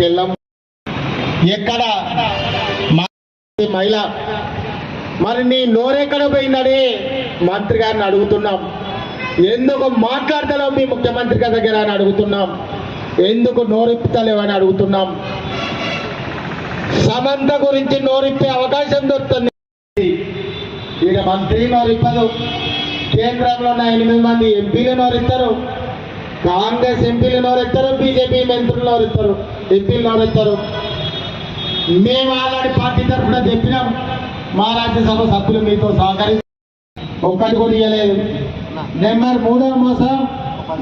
పిల్లం ఎక్కడ మహిళ మరి నీ నోరెక్కడ పోయిందని మంత్రి గారిని అడుగుతున్నాం. ఎందుకు మాట్లాడతలేవు మీ ముఖ్యమంత్రి గారి దగ్గర అని అడుగుతున్నాం. ఎందుకు నోరిప్పుతలేవని అడుగుతున్నాం. సమంత గురించి నోరిప్పే అవకాశం దొరుకుతుంది. ఈడ మంత్రి నోరిప్పదు. కేంద్రంలో ఉన్న 8 మంది ఎంపీలు నోరెత్తారు, కాంగ్రెస్ ఎంపీలు నోరెత్తారు, బీజేపీ మంత్రులు నోరెత్తారు, ఎంపీలు నోరెత్తారు. మేము ఆల్రెడీ పార్టీ తరఫున చెప్పినాం, మా రాజ్యసభ సభ్యులు మీతో సహకరించి ఒక్కటి కూడా ఇవ్వలేదు. నెంబర్ 3వ మోసం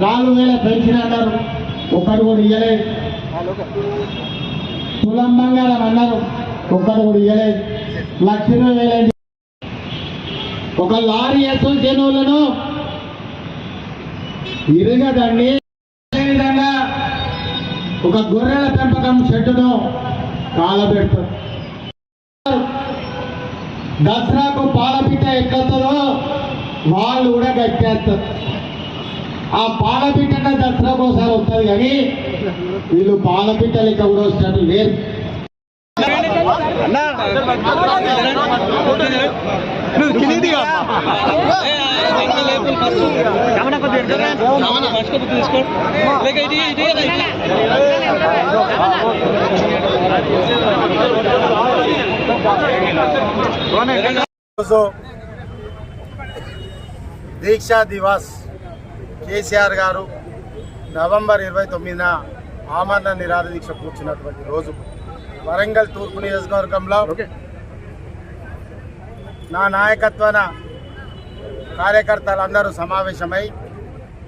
4000 పెన్షన్ అన్నారు, ఒక్కటి కూడా ఇవ్వలేదు. తులం బంగారం అన్నారు, ఒక్కటి కూడా ఇవ్వలేదు. 1,20,000 ఒక లారీ అసోసియేషన్ వాళ్ళను ఇరగదండి. అదేవిధంగా ఒక గొర్రెల పెంపకం షెడ్డును కాలబెడతారు. దసరాకు పాలపిట్ట ఎక్కతుందో వాళ్ళు కూడా గట్టేస్తారు. ఆ పాలపిట్ట దసరాకు ఒకసారి వస్తుంది, కానీ వీళ్ళు పాలపిట్ట లెక్క కూడా వస్తారు లేరు. దీక్షా దివాస్ కేసీఆర్ గారు నవంబర్ 29న ఆమరణ నిరాహార దీక్ష కూర్చున్నటువంటి రోజు వరంగల్ తూర్పు నియోజకవర్గంలో నా నాయకత్వాన కార్యకర్తలందరూ సమావేశమై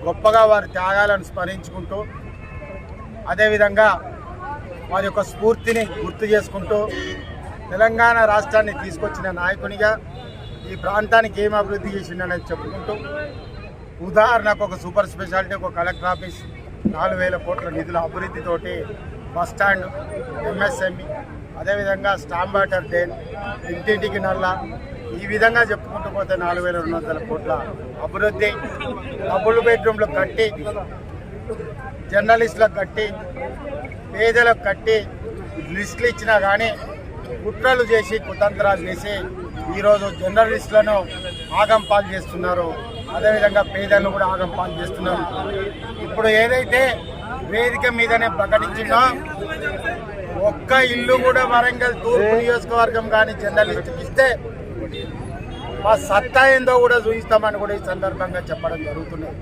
గొప్పగా వారి త్యాగాలను స్మరించుకుంటూ, అదేవిధంగా వారి యొక్క స్ఫూర్తిని గుర్తు చేసుకుంటూ, తెలంగాణ రాష్ట్రాన్ని తీసుకొచ్చిన నాయకునిగా ఈ ప్రాంతానికి ఏం అభివృద్ధి చేసిండనేది చెప్పుకుంటూ, ఉదాహరణకు ఒక సూపర్ స్పెషాలిటీ, ఒక కలెక్టర్ ఆఫీస్, 4,000 కోట్ల నిధుల అభివృద్ధితోటి బస్టాండ్, ఎంఎస్ఎంఈ, అదేవిధంగా స్టాంప్ వాటర్ డ్రైన్, ఇంటింటికి నల్ల, ఈ విధంగా చెప్పుకుంటూ పోతే 4,200 కోట్ల అభివృద్ధి, డబుల్ బెడ్రూమ్లు కట్టి, జర్నలిస్టులకు కట్టి, పేదలకు కట్టి, లిస్టులు ఇచ్చినా కానీ కుట్రలు చేసి కుతంత్రాలు చేసి ఈరోజు జర్నలిస్టులను ఆగంపాలు చేస్తున్నారు. అదేవిధంగా పేదలను కూడా ఆగంపాలు చేస్తున్నారు. ఇప్పుడు ఏదైతే వేదిక మీదనే ప్రకటించిందో ఒక్క ఇల్లు కూడా వరంగల్ తూర్పు నియోజకవర్గం కానీ జర్నలిస్టుకి ఇస్తే మా సత్తా ఏందో కూడా చూపిస్తామని కూడా ఈ సందర్భంగా చెప్పడం జరుగుతున్నది.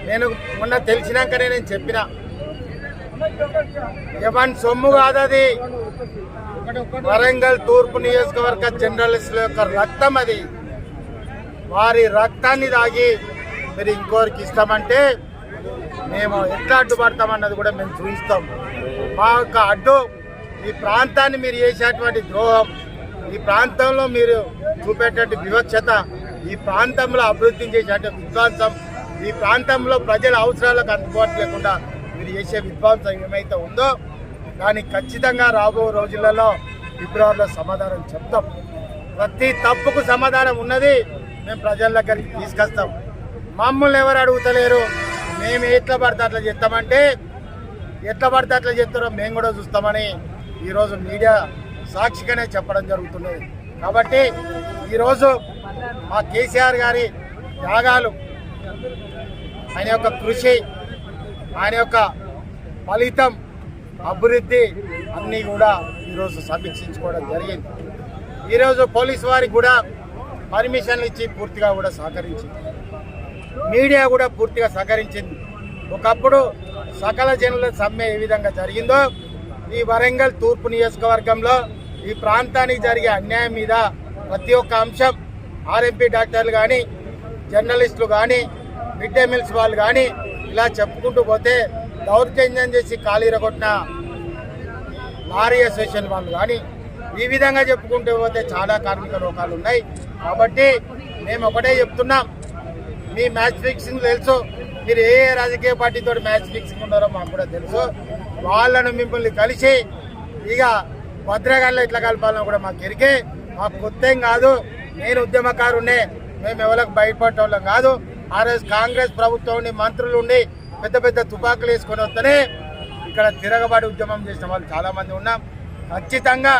నేను మొన్న తెలిసినాకనే నేను చెప్పిన, ఎవరి సొమ్ము కాదది, వరంగల్ తూర్పు నియోజకవర్గ జర్నలిస్టుల యొక్క రక్తం అది. వారి రక్తాన్ని తాగి మీరు ఇంకోరికి ఇస్తామంటే మేము ఎట్లా అడ్డుపడతామన్నది కూడా మేము చూపిస్తాం. మా యొక్క అడ్డు ఈ ప్రాంతాన్ని మీరు చేసేటువంటి ద్రోహం, ఈ ప్రాంతంలో మీరు చూపేటువంటి వివక్షత, ఈ ప్రాంతంలో అభివృద్ధి చేసేటువంటి విధ్వంసం, ఈ ప్రాంతంలో ప్రజల అవసరాలకు అందుబాటు లేకుండా మీరు చేసే విధ్వంసం ఏమైతే ఉందో దానికి ఖచ్చితంగా రాబో రోజులలో ఫిబ్రవరిలో సమాధానం చెప్తాం. ప్రతి తప్పుకు సమాధానం ఉన్నది, మేము ప్రజల దగ్గరికి తీసుకొస్తాం. మమ్మల్ని ఎవరు అడుగుతలేరు, మేము ఎట్లా పడితే అట్లా చేస్తామంటే ఎట్లా పడితే అట్లా చేస్తారో మేము కూడా చూస్తామని ఈరోజు మీడియా సాక్షిగానే చెప్పడం జరుగుతున్నది. కాబట్టి ఈరోజు మా కేసీఆర్ గారి త్యాగాలు, ఆయన యొక్క కృషి, ఆయన యొక్క ఫలితం, అభివృద్ధి అన్నీ కూడా ఈరోజు సమీక్షించుకోవడం జరిగింది. ఈరోజు పోలీసు వారికి కూడా పర్మిషన్లు ఇచ్చి పూర్తిగా కూడా సహకరించింది. మీడియా కూడా పూర్తిగా సహకరించింది. ఒకప్పుడు సకల జనుల సమ్మె ఏ విధంగా జరిగిందో ఈ వరంగల్ తూర్పు నియోజకవర్గంలో ఈ ప్రాంతానికి జరిగే అన్యాయం మీద ప్రతి ఒక్క అంశం ఆర్ఎంపీ డాక్టర్లు కానీ, జర్నలిస్టులు కానీ, మిడ్ డే మీల్స్ వాళ్ళు కానీ ఇలా చెప్పుకుంటూ పోతే దౌర్జన్యం చేసి కాలీరగొట్టిన లారీ అసోసియేషన్ వాళ్ళు కానీ ఈ విధంగా చెప్పుకుంటూ పోతే చాలా కార్మిక లోకాలు ఉన్నాయి. కాబట్టి మేము ఒకటే చెప్తున్నాం, మీ మ్యాచ్ ఫిక్సింగ్ తెలుసు, మీరు ఏ రాజకీయ పార్టీతో మ్యాచ్ ఫిక్సింగ్ ఉన్నారో మాకు కూడా తెలుసు. వాళ్ళను మిమ్మల్ని కలిసి ఇక భద్రగాల్లో ఇట్లా కలపాలని కూడా మాకు ఎరికే, మాకు కొత్త ఏం కాదు. నేను ఉద్యమకారునే, మేము ఎవరికి బయటపడే వాళ్ళం కాదు. ఆ రోజు కాంగ్రెస్ ప్రభుత్వం ఉండి మంత్రులు ఉండి పెద్ద పెద్ద తుపాకులు వేసుకొని వస్తేనే ఇక్కడ తిరగబాటు ఉద్యమం చేసిన వాళ్ళు చాలామంది ఉన్నాం. ఖచ్చితంగా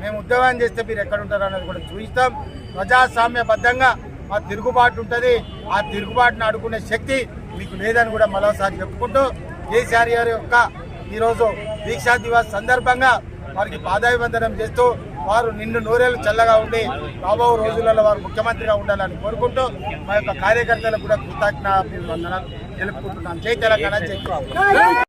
మేము ఉద్యమం చేస్తే మీరు ఎక్కడ ఉంటారు అన్నది కూడా చూపిస్తాం. ప్రజాస్వామ్యబద్ధంగా ఆ తిరుగుబాటు ఉంటుంది. ఆ తిరుగుబాటును అడుగునే శక్తి మీకు లేదని కూడా మరోసారి చెప్పుకుంటూ కేసీఆర్ గారి యొక్క ఈరోజు దీక్షా దివస్ సందర్భంగా వారికి పాదాభివందనం చేస్తూ వారు నిండు నూరేళ్లు చల్లగా ఉండి రాబో రోజులలో వారు ముఖ్యమంత్రిగా ఉండాలని కోరుకుంటూ మా యొక్క కార్యకర్తలకు కూడా కృతజ్ఞతలు తెలుపుకుంటున్నాం. జై తెలంగాణ, జై